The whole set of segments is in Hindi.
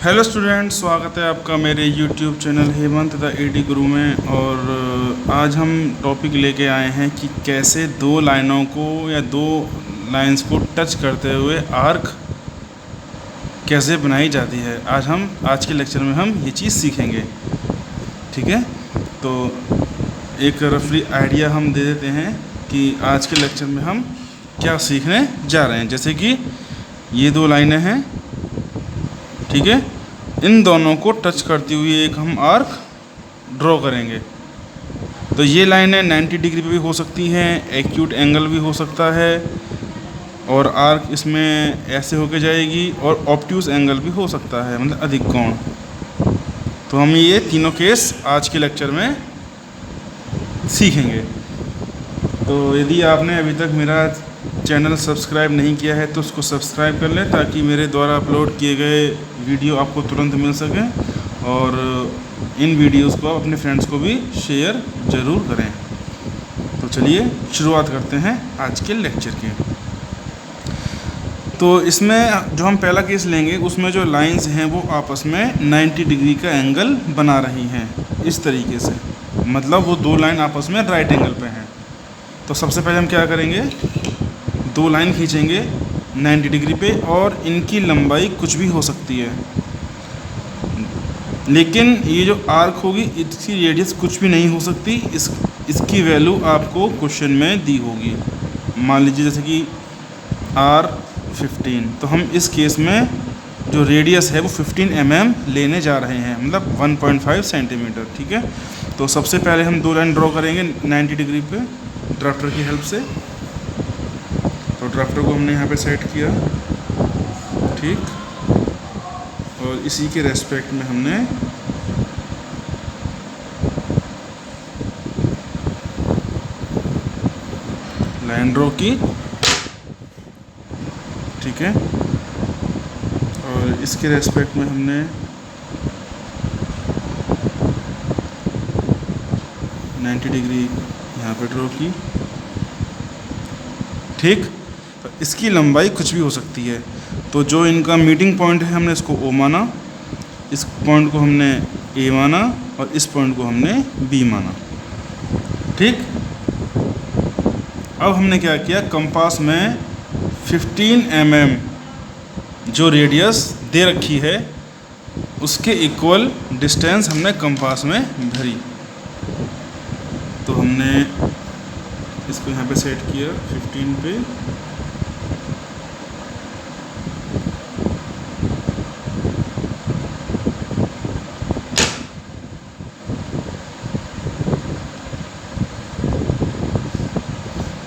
हेलो स्टूडेंट, स्वागत है आपका मेरे YouTube channel Hemant the ad guru में। और आज हम टॉपिक लेके आए हैं कि कैसे दो लाइनों को या दो लाइंस को टच करते हुए आर्क कैसे बनाई जाती है। आज के लेक्चर में हम ये चीज़ सीखेंगे। ठीक है, तो एक रफली आइडिया हम दे देते हैं कि आज के लेक्चर में हम क्या सीखने जा रहे हैं। जैसे कि ये दो लाइनें हैं, ठीक है, इन दोनों को टच करती हुई एक हम आर्क ड्रॉ करेंगे। तो ये लाइनें 90 डिग्री पे भी हो सकती हैं, एक्यूट एंगल भी हो सकता है, और आर्क इसमें ऐसे होके जाएगी, और ऑब्ट्यूज एंगल भी हो सकता है, मतलब अधिक कोण। तो हम ये तीनों केस आज के लेक्चर में सीखेंगे। तो यदि आपने अभी तक मेरा चैनल सब्सक्राइब नहीं किया है तो उसको सब्सक्राइब कर लें, ताकि मेरे द्वारा अपलोड किए गए वीडियो आपको तुरंत मिल सकें, और इन वीडियोस को आप अपने फ्रेंड्स को भी शेयर ज़रूर करें। तो चलिए शुरुआत करते हैं आज के लेक्चर की। तो इसमें जो हम पहला केस लेंगे, उसमें जो लाइंस हैं वो आपस में 90 डिग्री का एंगल बना रही हैं इस तरीके से, मतलब वो दो लाइन आपस में राइट एंगल पे हैं। तो सबसे पहले हम क्या करेंगे, दो लाइन खींचेंगे 90 डिग्री पे, और इनकी लंबाई कुछ भी हो सकती है, लेकिन ये जो आर्क होगी इसकी रेडियस कुछ भी नहीं हो सकती। इसकी वैल्यू आपको क्वेश्चन में दी होगी। मान लीजिए जैसे कि R15, तो हम इस केस में जो रेडियस है वो 15 mm लेने जा रहे हैं, मतलब 1.5 सेंटीमीटर। ठीक है, तो सबसे पहले हम दो लाइन ड्रॉ करेंगे 90 डिग्री पे ड्राफ्टर की हेल्प से। तो ड्राफ्टर को हमने यहाँ पे सेट किया, ठीक, और इसी के रेस्पेक्ट में हमने लाइन ड्रॉ की। ठीक है, और इसके रेस्पेक्ट में हमने नाइन्टी डिग्री यहाँ पे ड्रॉ की। ठीक, तो इसकी लंबाई कुछ भी हो सकती है। तो जो इनका मीटिंग पॉइंट है हमने इसको O माना, इस पॉइंट को हमने A माना, और इस पॉइंट को हमने B माना। ठीक, अब हमने क्या किया, कंपास में 15 mm जो रेडियस दे रखी है उसके इक्वल डिस्टेंस हमने कंपास में भरी। तो हमने इसको यहाँ पे सेट किया 15 पे,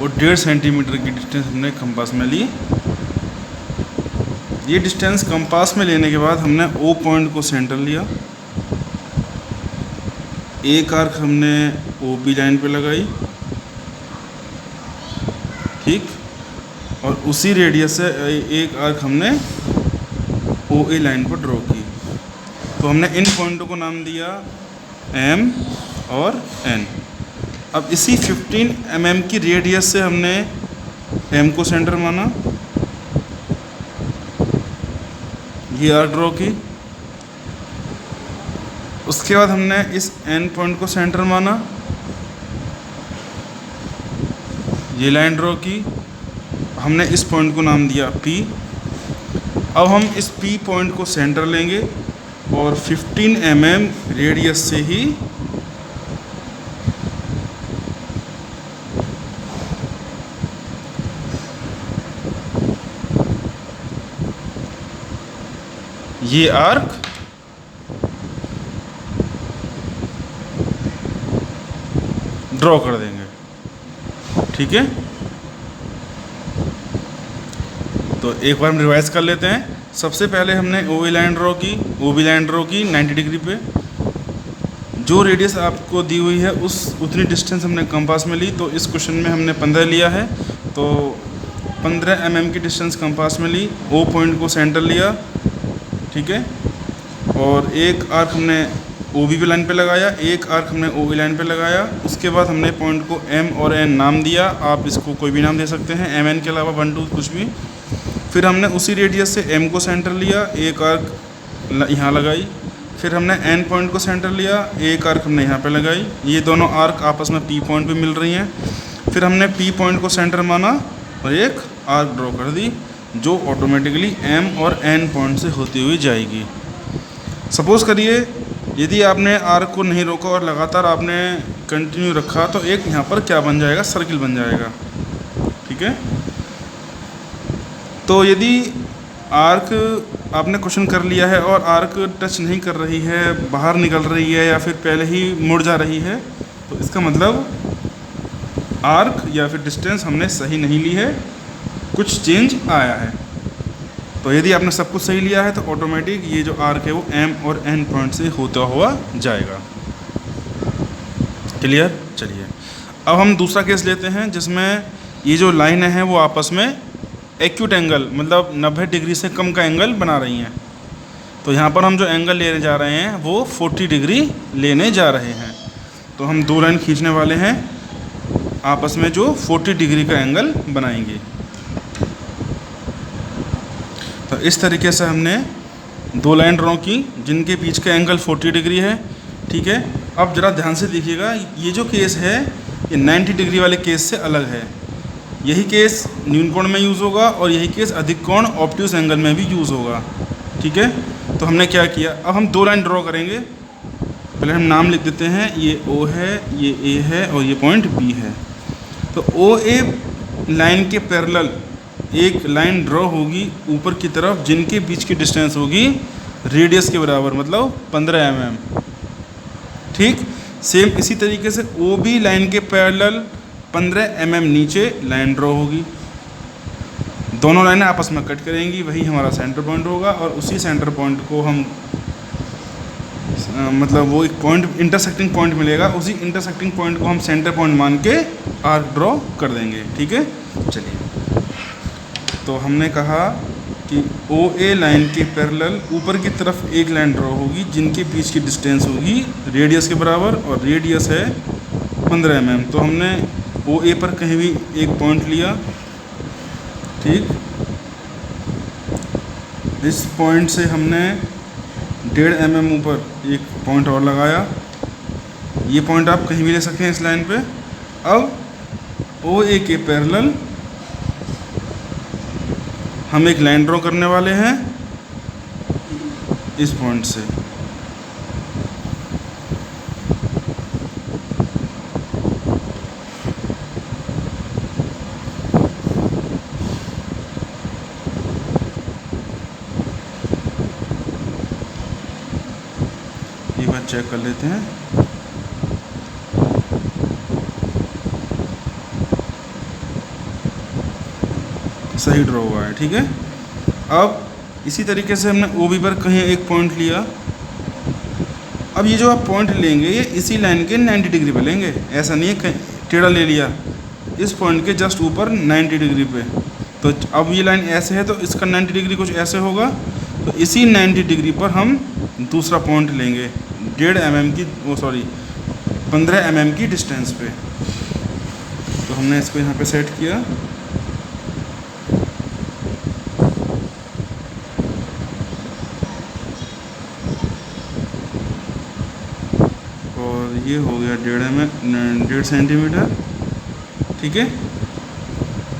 और 1.5 सेंटीमीटर की डिस्टेंस हमने कंपास में ली। ये डिस्टेंस कंपास में लेने के बाद हमने O पॉइंट को सेंटर लिया, एक आर्क हमने OB लाइन पे लगाई, ठीक, और उसी रेडियस से एक आर्क हमने OA लाइन पर ड्रॉ की। तो हमने इन पॉइंटों को नाम दिया M और N। अब इसी 15 mm की रेडियस से हमने M को सेंटर माना, ये आर्क ड्रॉ की। उसके बाद हमने इस N पॉइंट को सेंटर माना, ये लाइन ड्रॉ की। हमने इस पॉइंट को नाम दिया P। अब हम इस P पॉइंट को सेंटर लेंगे, और 15 mm रेडियस से ही ये आर्क ड्रॉ कर देंगे। ठीक है, तो एक बार हम रिवाइज कर लेते हैं। सबसे पहले हमने OB लाइन ड्रॉ की 90 डिग्री पे। जो रेडियस आपको दी हुई है उतनी डिस्टेंस हमने कंपास में ली। तो इस क्वेश्चन में हमने 15 लिया है, तो 15 mm की डिस्टेंस कंपास में ली, O पॉइंट को सेंटर लिया, ठीक है, और एक आर्क हमने OB लाइन पे लगाया, एक आर्क हमने OB लाइन पे लगाया। उसके बाद हमने पॉइंट को M और N नाम दिया। आप इसको कोई भी नाम दे सकते हैं, MN के अलावा 1 2 कुछ भी। फिर हमने उसी रेडियस से एम को सेंटर लिया, एक आर्क यहाँ लगाई। फिर हमने एन पॉइंट को सेंटर लिया, एक आर्क हमने यहाँ पे लगाई। ये दोनों आर्क आपस में पी पॉइंट पे मिल रही हैं। फिर हमने पी पॉइंट को सेंटर माना और एक आर्क ड्रॉ कर दी जो ऑटोमेटिकली एम और एन पॉइंट से होती हुई जाएगी। सपोज़ करिए यदि आपने आर्क को नहीं रोका और लगातार आपने कंटिन्यू रखा तो एक यहाँ पर क्या बन जाएगा, सर्किल बन जाएगा। ठीक है, तो यदि आर्क आपने क्वेश्चन कर लिया है और आर्क टच नहीं कर रही है, बाहर निकल रही है या फिर पहले ही मुड़ जा रही है, तो इसका मतलब आर्क या फिर डिस्टेंस हमने सही नहीं ली है, कुछ चेंज आया है। तो यदि आपने सब कुछ सही लिया है तो ऑटोमेटिक ये जो आर्क है वो एम और एन पॉइंट से होता हुआ जाएगा। क्लियर? चलिए अब हम दूसरा केस लेते हैं जिसमें ये जो लाइनें हैं वो आपस में एक्यूट एंगल मतलब 90 डिग्री से कम का एंगल बना रही हैं। तो यहाँ पर हम जो एंगल लेने जा रहे हैं वो 40 डिग्री लेने जा रहे हैं। तो हम दो लाइन खींचने वाले हैं आपस में जो 40 डिग्री का एंगल बनाएंगे। तो इस तरीके से हमने दो लाइन ड्रॉ की जिनके बीच का एंगल 40 डिग्री है। ठीक है, अब ज़रा ध्यान से देखिएगा, ये जो केस है ये 90 डिग्री वाले केस से अलग है। यही केस न्यून कोण में यूज़ होगा और यही केस अधिक कोण ऑब्ट्यूस एंगल में भी यूज़ होगा। ठीक है, तो हमने क्या किया, अब हम दो लाइन ड्रॉ करेंगे। पहले हम नाम लिख देते हैं, ये O है, ये A है और ये पॉइंट B है। तो OA लाइन के पैरेलल एक लाइन ड्रॉ होगी ऊपर की तरफ जिनके बीच की डिस्टेंस होगी रेडियस के बराबर मतलब 15 mm। ठीक, सेम इसी तरीके से OB लाइन के पैरेलल 15 mm नीचे लाइन ड्रॉ होगी। दोनों लाइनें आपस में कट करेंगी, वही हमारा सेंटर पॉइंट होगा और उसी सेंटर पॉइंट को हम मतलब वो एक पॉइंट इंटरसेक्टिंग पॉइंट मिलेगा, उसी इंटरसेक्टिंग पॉइंट को हम सेंटर पॉइंट मान के आर्क ड्रॉ कर देंगे। ठीक है, चलिए तो हमने कहा कि OA लाइन के पैरेलल ऊपर की तरफ एक लाइन ड्रॉ होगी जिनके बीच की डिस्टेंस होगी रेडियस के बराबर और रेडियस है 15 mm। तो हमने OA पर कहीं भी एक पॉइंट लिया। ठीक, इस पॉइंट से हमने 1.5 mm ऊपर एक पॉइंट और लगाया। ये पॉइंट आप कहीं भी ले सकते हैं इस लाइन पे। अब OA के पैरेलल हम एक लाइन ड्रॉ करने वाले हैं इस पॉइंट से। एक बार चेक कर लेते हैं। सही ड्रॉ हुआ है। ठीक है, अब इसी तरीके से हमने OB पर कहीं एक पॉइंट लिया। अब ये जो आप पॉइंट लेंगे ये इसी लाइन के 90 डिग्री पे लेंगे, ऐसा नहीं है कहीं टेढ़ा ले लिया, इस पॉइंट के जस्ट ऊपर 90 डिग्री पे। तो अब ये लाइन ऐसे है तो इसका 90 डिग्री कुछ ऐसे होगा। तो इसी 90 डिग्री पर हम दूसरा पॉइंट लेंगे 1.5 mm की 15 mm की डिस्टेंस पे। तो हमने इसको यहाँ पे सेट किया और ये हो गया 1.5 सेंटीमीटर। ठीक है,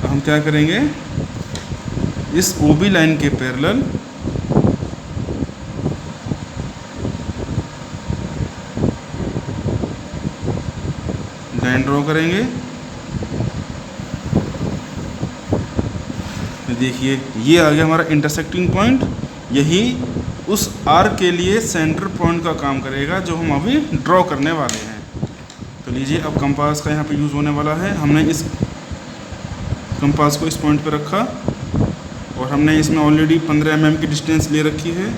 तो हम क्या करेंगे, इस OB लाइन के पैरेलल लाइन ड्रॉ करेंगे। देखिए ये आ गया हमारा इंटरसेक्टिंग पॉइंट, यही उस आर्क के लिए सेंटर पॉइंट का काम करेगा जो हम अभी ड्रॉ करने वाले हैं। तो लीजिए अब कंपास का यहाँ पे यूज़ होने वाला है। हमने इस कंपास को इस पॉइंट पे रखा और हमने इसमें ऑलरेडी 15 mm की डिस्टेंस ले रखी है।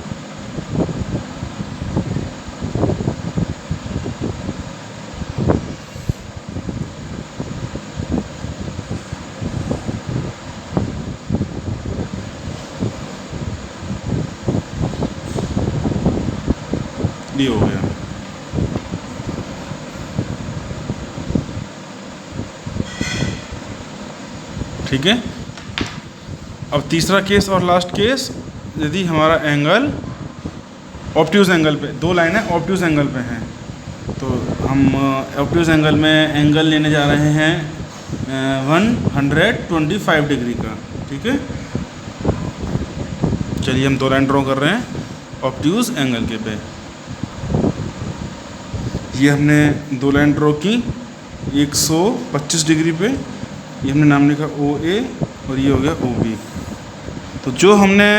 ये हो गया। ठीक है, अब तीसरा केस और लास्ट केस, यदि हमारा एंगल ऑब्ट्यूज़ एंगल पे, दो लाइनें ऑब्ट्यूज़ एंगल पे हैं, तो हम ऑब्ट्यूज़ एंगल में एंगल लेने जा रहे हैं 125 डिग्री का। ठीक है, चलिए हम दो लाइन ड्रॉ कर रहे हैं ऑब्ट्यूज़ एंगल के पे। ये हमने दो लाइन ड्रॉ की 125 डिग्री पे, ये हमने नाम लिखा OA और ये हो गया OB। तो जो हमने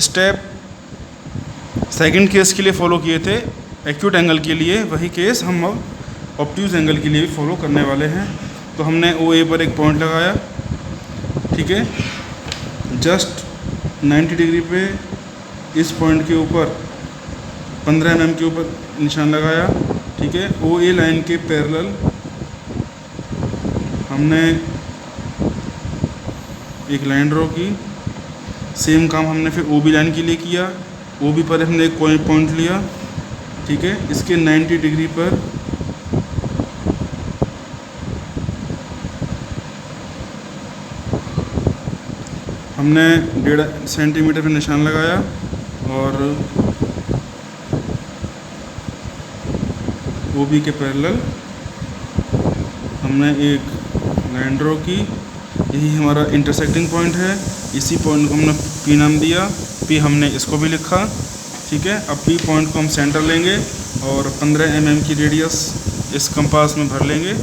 स्टेप सेकंड केस के लिए फॉलो किए थे एक्यूट एंगल के लिए, वही केस हम अब ऑब्ट्यूज़ एंगल के लिए भी फॉलो करने वाले हैं। तो हमने OA पर एक पॉइंट लगाया, ठीक है, जस्ट 90 डिग्री पे इस पॉइंट के ऊपर 15 mm के ऊपर निशान लगाया। ठीक है, OA लाइन के पैरेलल हमने एक लाइन ड्रॉ की। सेम काम हमने फिर OB लाइन के लिए किया। OB पर हमने एक पॉइंट लिया, ठीक है, इसके 90 डिग्री पर हमने 1.5 सेंटीमीटर पे निशान लगाया और OB के पैरेलल हमने एक लाइन ड्रॉ की। यही हमारा इंटरसेक्टिंग पॉइंट है। इसी पॉइंट को हमने P नाम दिया, P हमने इसको भी लिखा। ठीक है, अब P पॉइंट को हम सेंटर लेंगे और 15 mm की रेडियस इस कंपास में भर लेंगे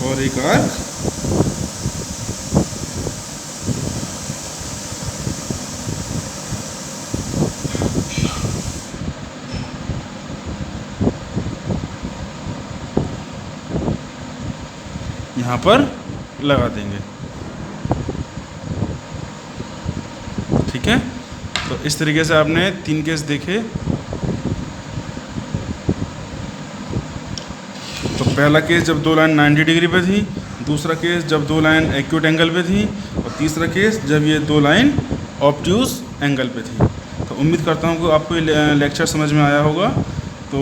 और एक आर्क यहाँ पर लगा देंगे। ठीक है, तो इस तरीके से आपने 3 केस देखे। तो पहला केस जब दो लाइन 90 डिग्री पे थी, दूसरा केस जब दो लाइन एक्यूट एंगल पे थी, और तीसरा केस जब ये दो लाइन ऑब्ट्यूज़ एंगल पे थी। तो उम्मीद करता हूँ कि आपको ये लेक्चर समझ में आया होगा। तो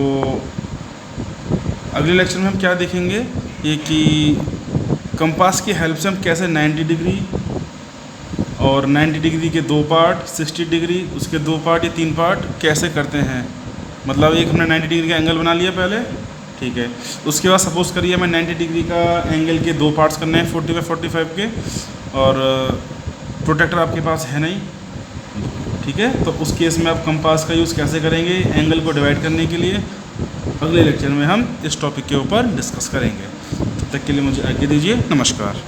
अगले लेक्चर में हम क्या देखेंगे, ये कि कंपास की हेल्प से हम कैसे 90 डिग्री और 90 डिग्री के 2 पार्ट, 60 डिग्री उसके 2 पार्ट या 3 पार्ट कैसे करते हैं। मतलब एक हमने 90 डिग्री का एंगल बना लिया पहले, ठीक है, उसके बाद सपोज़ करिए हमें 90 डिग्री का एंगल के 2 पार्ट्स करने हैं 40 बाई 45 के, और प्रोटेक्टर आपके पास है नहीं। ठीक है, तो उस केस में आप कंपास का यूज़ कैसे करेंगे एंगल को डिवाइड करने के लिए, अगले लेक्चर में हम इस टॉपिक के ऊपर डिस्कस करेंगे। तब तक के लिए मुझे आज्ञा दीजिए, नमस्कार।